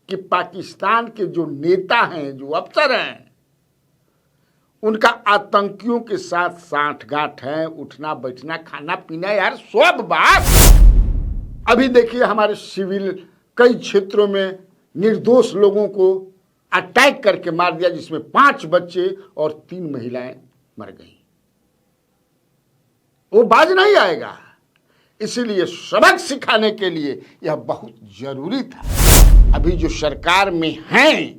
कि पाकिस्तान के जो नेता हैं, जो अफसर हैं, उनका आतंकियों के साथ सांठगांठ है, उठना बैठना खाना पीना, यार सब बात। अभी देखिए हमारे सिविल कई क्षेत्रों में निर्दोष लोगों को अटैक करके मार दिया, जिसमें 5 बच्चे और 3 महिलाएं मर गई। वो बाज नहीं आएगा, इसीलिए सबक सिखाने के लिए यह बहुत जरूरी था। अभी जो सरकार में हैं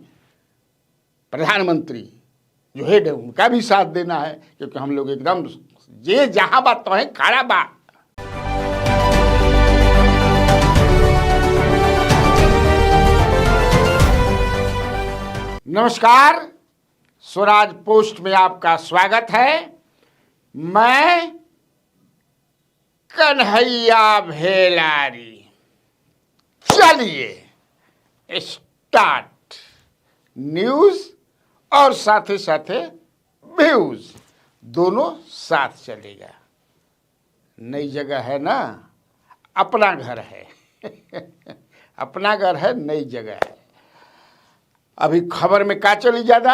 प्रधानमंत्री जो हेड है, उनका भी साथ देना है, क्योंकि हम लोग एकदम ये जहां बात तो है खड़ा बात। नमस्कार, स्वराज पोस्ट में आपका स्वागत है। मैं कन्हैया भेलारी। चलिए स्टार्ट। न्यूज और साथ ही साथ व्यूज दोनों साथ चलेगा। नई जगह है ना, अपना घर है अपना घर है, नई जगह है। अभी खबर में क्या चली ज्यादा,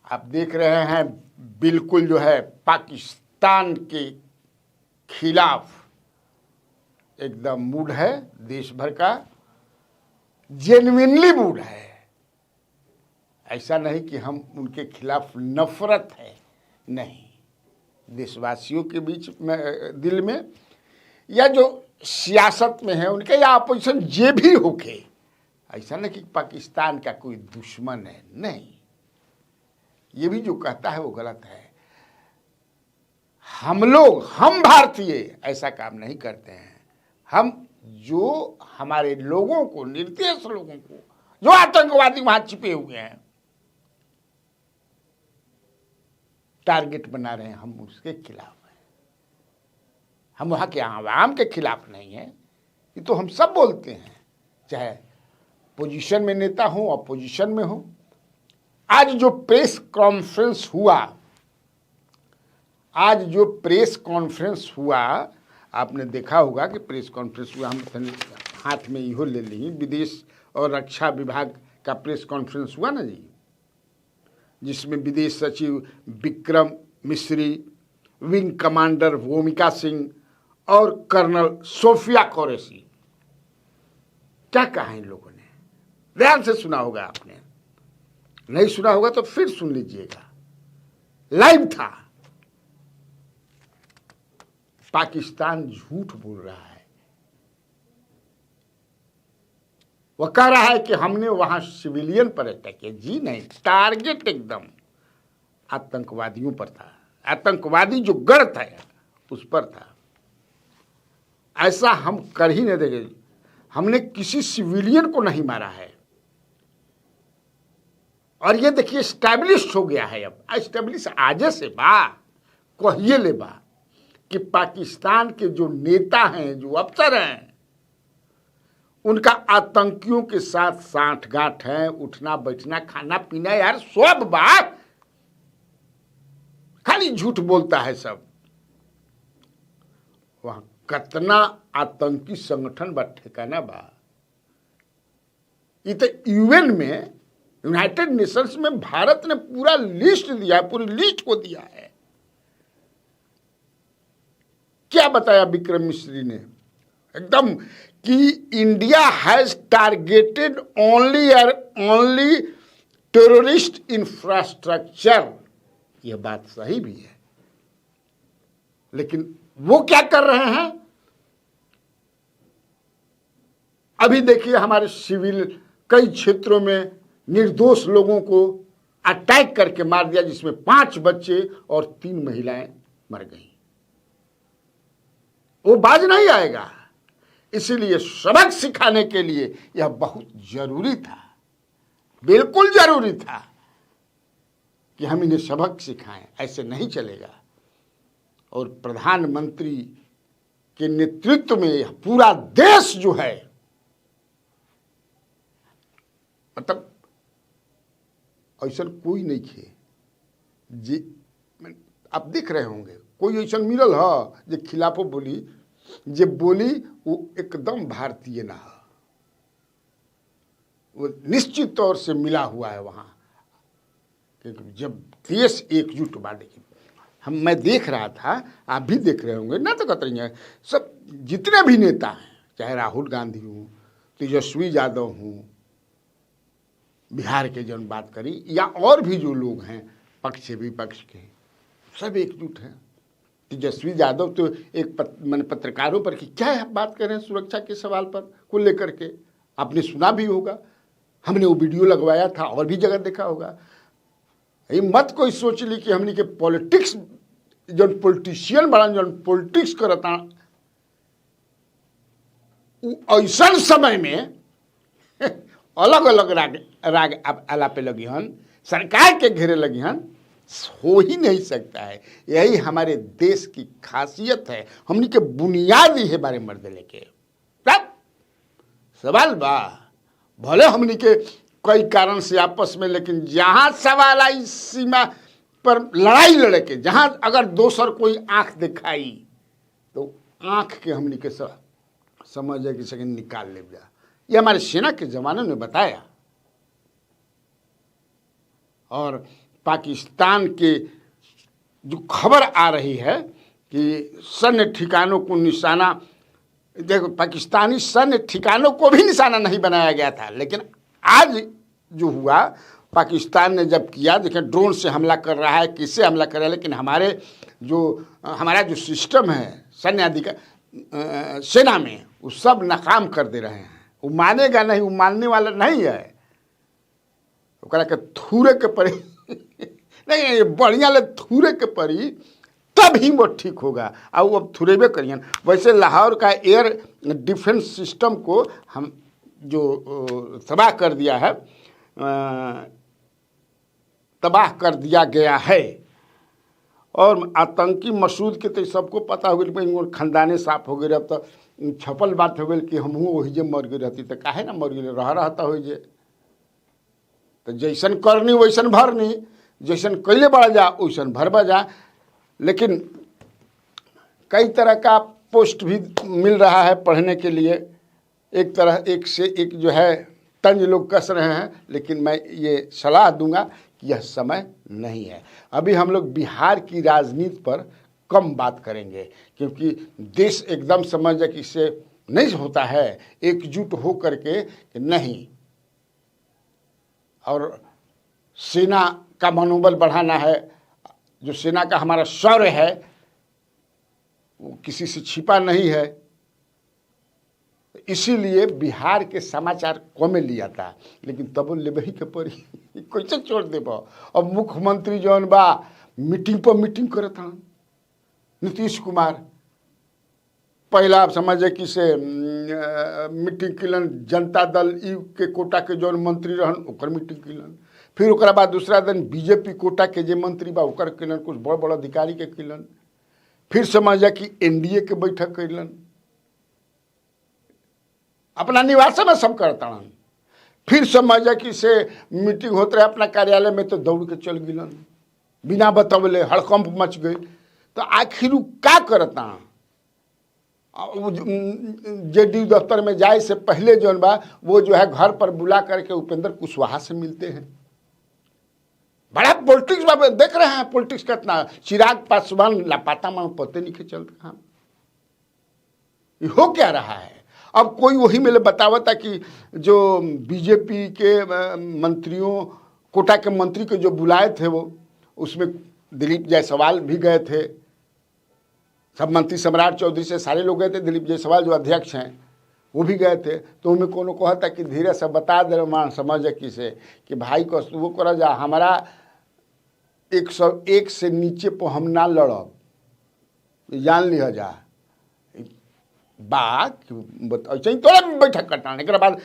आप देख रहे हैं, बिल्कुल जो है पाकिस्तान के खिलाफ एकदम मूड है, देश भर का जेन्युइनली मूड है। ऐसा नहीं कि हम उनके खिलाफ नफरत है, नहीं। देशवासियों के बीच में, दिल में, या जो सियासत में है उनके, या अपोजिशन जे भी होके, ऐसा नहीं कि पाकिस्तान का कोई दुश्मन है, नहीं। ये भी जो कहता है वो गलत है। हम भारतीय ऐसा काम नहीं करते हैं। हम जो हमारे लोगों को, निर्दोष लोगों को, जो आतंकवादी वहां छिपे हुए हैं, टारगेट बना रहे हैं, हम उसके खिलाफ हैं। हम वहां के आवाम के खिलाफ नहीं है। ये तो हम सब बोलते हैं, चाहे पोजीशन में नेता हो, अपोजिशन में हो। आज जो प्रेस कॉन्फ्रेंस हुआ, आपने देखा होगा कि प्रेस कॉन्फ्रेंस हुआ। हम हाथ में इहो ले ली, विदेश और रक्षा विभाग का प्रेस कॉन्फ्रेंस हुआ ना जी, जिसमें विदेश सचिव विक्रम मिश्री, विंग कमांडर भूमिका सिंह और कर्नल सोफिया कुरैशी। क्या कहा इन लोगों ने? ध्यान से सुना होगा आपने, नहीं सुना होगा तो फिर सुन लीजिएगा, लाइव था। पाकिस्तान झूठ बोल रहा है। वह कह रहा है कि हमने वहां सिविलियन पर अटैक किया। जी नहीं, टारगेट एकदम आतंकवादियों पर था। आतंकवादी जो गढ़ था उस पर था। ऐसा हम कर ही नहीं देंगे। हमने किसी सिविलियन को नहीं मारा है। और ये देखिए स्टैब्लिश हो गया है। अब स्टैब्लिश आजे से बा कहिए ले बा कि पाकिस्तान के जो नेता हैं, जो अफसर हैं, उनका आतंकियों के साथ सांठगांठ है, उठना बैठना खाना पीना, यार सब बात। खाली झूठ बोलता है सब। वहां कितना आतंकी संगठन बा, ठिकाना बा। ये तो यूएन में, यूनाइटेड नेशंस में भारत ने पूरा लिस्ट दिया है, पूरी लिस्ट को दिया है। क्या बताया विक्रम मिश्री ने एकदम कि India has targeted only terrorist infrastructure. यह बात सही भी है, लेकिन वो क्या कर रहे हैं? अभी देखिए हमारे सिविल कई क्षेत्रों में निर्दोष लोगों को अटैक करके मार दिया, जिसमें 5 बच्चे और 3 महिलाएं मर गई। वो बाज नहीं आएगा, इसीलिए सबक सिखाने के लिए यह बहुत जरूरी था, बिल्कुल जरूरी था कि हम इन्हें सबक सिखाएं। ऐसे नहीं चलेगा। और प्रधानमंत्री के नेतृत्व में यह पूरा देश जो है, मतलब ऐसा कोई नहीं खे जी। आप देख रहे होंगे, कोई ऐसा मिलल है जो खिलाफो बोली, जे बोली वो एकदम भारतीय ना है। वो निश्चित तौर से मिला हुआ है वहाँ। क्योंकि जब देश एकजुट हुआ, देखिए मैं देख रहा था, आप भी देख रहे होंगे ना, तो कतरी है सब जितने भी नेता हैं, चाहे राहुल गांधी हूँ, तेजस्वी यादव हूँ, बिहार के जन बात करी, या और भी जो लोग हैं पक्ष विपक्ष के, सब एकजुट हैं। तेजस्वी यादव तो एक मैंने पत्रकारों पर कि क्या बात कर रहे हैं सुरक्षा के सवाल पर को लेकर के, आपने सुना भी होगा, हमने वो वीडियो लगवाया था और भी जगह देखा होगा। ये मत कोई सोच ली कि हमने के पॉलिटिक्स जो पॉलिटिशियन बड़ा जो पॉलिटिक्स करता ऐसा समय में अलग अलग राग आलापे लगी हन, सरकार के घेरे लगी हन, हो ही नहीं सकता है। यही हमारे देश की खासियत है, हमनी के बुनियादी है बारे मर्द लेके तब सवाल बा, भले हमनी के कई कारण से आपस में, लेकिन जहां सवाल आई सीमा पर लड़ाई लड़े के, जहां अगर दोसर कोई आंख दिखाई तो आंख के हमनी के समझ है कि सेकंड निकाल ले जा। ये हमारे सेना के जवानों ने बताया। और पाकिस्तान के जो खबर आ रही है कि सैन्य ठिकानों को निशाना, देखो पाकिस्तानी सैन्य ठिकानों को भी निशाना नहीं बनाया गया था, लेकिन आज जो हुआ पाकिस्तान ने जब किया, देखिए ड्रोन से हमला कर रहा है, किससे हमला कर रहा है, लेकिन हमारा जो सिस्टम है सेना में वो सब नाकाम कर दे रहे हैं। वो मानेगा नहीं, वो मानने वाला नहीं है, वो कह के थूरे के परी नहीं, बढ़िया ले थूरे के परी तब ही वो ठीक होगा। और वो अब थुरेबे करिए। वैसे लाहौर का एयर डिफेंस सिस्टम को हम जो तबाह कर दिया है, तबाह कर दिया गया है। और आतंकी मसूद के तो सबको पता हो गया, खानदाने साफ हो गए। अब तो छपल बात हो गई कि हमहू वही जे मर गई रहती, तो काहे ना मर गई, रहता हो जे, तो जैसन करनी वैसन भरनी, जैसन कैले बढ़ जा वैसन भरबा जा। लेकिन कई तरह का पोस्ट भी मिल रहा है पढ़ने के लिए, एक तरह एक से एक जो है तंज लोग कस रहे हैं, लेकिन मैं ये सलाह दूंगा कि यह समय नहीं है। अभी हम लोग बिहार की राजनीति पर कम बात करेंगे, क्योंकि देश एकदम समझ जाए कि इससे नहीं होता है, एकजुट हो करके नहीं। और सेना का मनोबल बढ़ाना है, जो सेना का हमारा शौर्य है वो किसी से छिपा नहीं है। इसीलिए बिहार के समाचार कमे लिया था, लेकिन तब लेबही के पड़ी कैसे छोड़ देब। अब मुख्यमंत्री जौन बा मीटिंग पर मीटिंग करता, नीतीश कुमार पहला आप समझे कि से meeting kiln Janata Dal you के कोटा के जौन मंत्री रहन ओकर मीटिंग किलन, फिर ओकरा बाद दूसरा दिन बीजेपी कोटा के जे मंत्री बा ओकर किलन, कुछ बड़ बड़ अधिकारी के किलन, फिर समझा कि एनडीए के बैठक कैलन, अपना निवास में सब करता। फिर समझा कि से मीटिंग होते रहे अपना कार्यालय में, तो दौड़ के चल गिलन बिना बतवले, हड़कंप मच गई। तो आखिर क्या करता, जेडी दफ्तर में जाए से पहले जौन बा वो जो है घर पर बुला करके उपेंद्र कुशवाहा से मिलते हैं। बड़ा पॉलिटिक्स देख रहे हैं, पॉलिटिक्स कितना, चिराग पासवान लापता मानो पते नहीं के चल रहा, ये हो क्या रहा है। अब कोई वही मेरे बतावता कि जो बीजेपी के मंत्रियों कोटा के मंत्री को जो बुलाए थे वो, उसमें दिलीप जायसवाल भी गए थे, सब मंत्री सम्राट चौधरी से सारे लोग गए थे, दिलीप जायसवाल जो अध्यक्ष हैं वो भी गए थे। तो उनमें कोनो कहता कि धीरे से बता दे मान समझ कि से कि भाई को वो करा जा, हमारा 101 से नीचे पर हम ना लड़ब, जान लिया जा बात ऐसे ही थोड़ा बैठक करता। एक बाद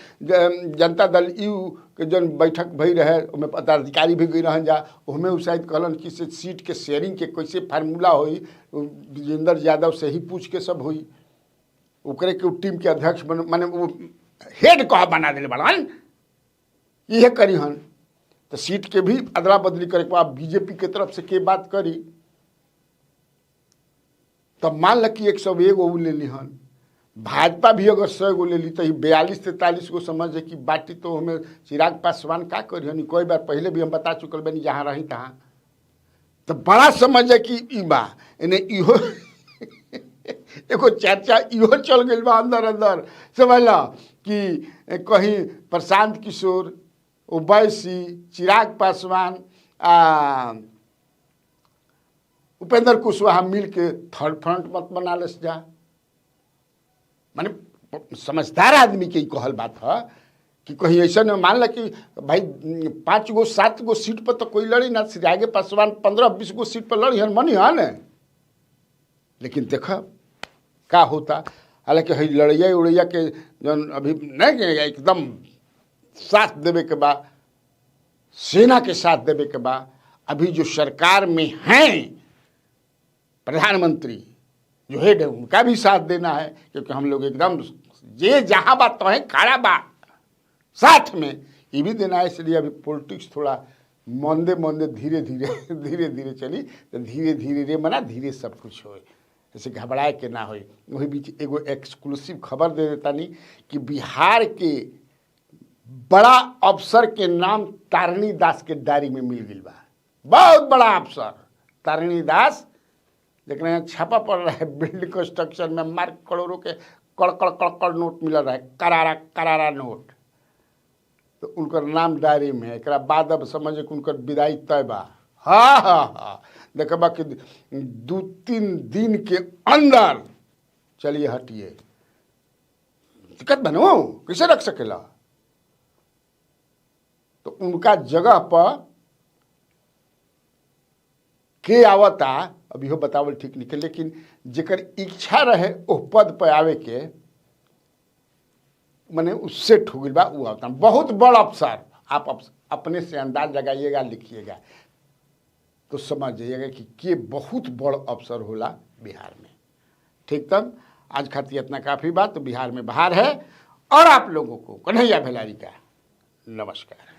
जनता दल यू के जन बैठक भई रहे, उसमें पदाधिकारी भी गई रहन जा, उसमें उ शायद कहलन कि से सीट के शेयरिंग के कैसे फार्मूला होई, विजेंद्र यादव से ही पूछ के सब हुई, ओकरे के टीम के अध्यक्ष बन माने वो हेड कह बना दिले बड़न, ये करी हन। तो सीट के भी अदला बदली करे के बाद बीजेपी के तरफ से के बात करी, तब मान ल कि 101 ले ली हन, भाजपा भी अगर 100 गो ले ली तो 42-43 गो समझ कि बाटी तो हमें चिराग पासवान का करी हनी। कोई बार पहले भी हम बता चुकल बनी जहाँ रही तहाँ। तो बड़ा समझ कि ई बा इन्हें इहो एगो चर्चा इहो चल गई बा अंदर अंदर, समझ ला कि कहीं प्रशांत किशोर, ओवैसी, चिराग पासवान उपेंद्र कुशवाहा मिल के थर्ड फ्रंट मत बना ले जा। माने समझदार आदमी के कहल बात है कि कहीं ऐसा नहीं मान ला कि भाई 5 गो 7 गो सीट पर तो कोई लड़ी ना, चिराग पासवान 15-20 गो सीट पर लड़ी हन मनी है न। लेकिन देखा का होता, हालांकि हई लड़ैया उड़ैया के जन अभी नहीं एकदम साथ देवे के बाद, सेना के साथ देवे के बाद, अभी जो सरकार में हैं प्रधानमंत्री जो हेड है उनका भी साथ देना है, क्योंकि हम लोग एकदम जे जहाँ बात तो है खड़ा बा साथ में ये भी देना है। इसलिए अभी पॉलिटिक्स थोड़ा मंदे मंदे धीरे धीरे चली, तो धीरे धीरे रे मना धीरे सब कुछ हो, जैसे घबराए के ना हो। वही बीच एगो एक्सक्लूसिव खबर दे देता नहीं कि बिहार के बड़ा अफसर के नाम तारिणी दास के डायरी में मिल गई बा। बहुत बड़ा अफसर तारिणी दास, लेकिन यहाँ छापा पड़ रहा है बिल्डिंग कंस्ट्रक्शन में, मार करोड़ों के कड़कड़ नोट मिल रहा है, करारा नोट। तो उनकर नाम डायरी में है। एक बाद अब समझे कि उनकर विदाई तय बा। हाँ देखबा कि 2-3 दिन के अंदर चलिए हटिए, दिक्कत बनो कैसे रख सकेला। तो उनका जगह पर के आवता अभी हो बतावल ठीक निकल, लेकिन जेकर इच्छा रहे ओ पद पर आवे के मैंने उससे ठुगिल बा वो आवता। बहुत बड़ा अफसर, आप अपने से अंदाज लगाइएगा, लिखिएगा तो समझ जाइएगा कि बहुत बड़ अफसर होला बिहार में। ठीक, तब आज खातिर इतना काफ़ी बात। तो बिहार में बाहर है। और आप लोगों को कन्हैया भेलारी का नमस्कार।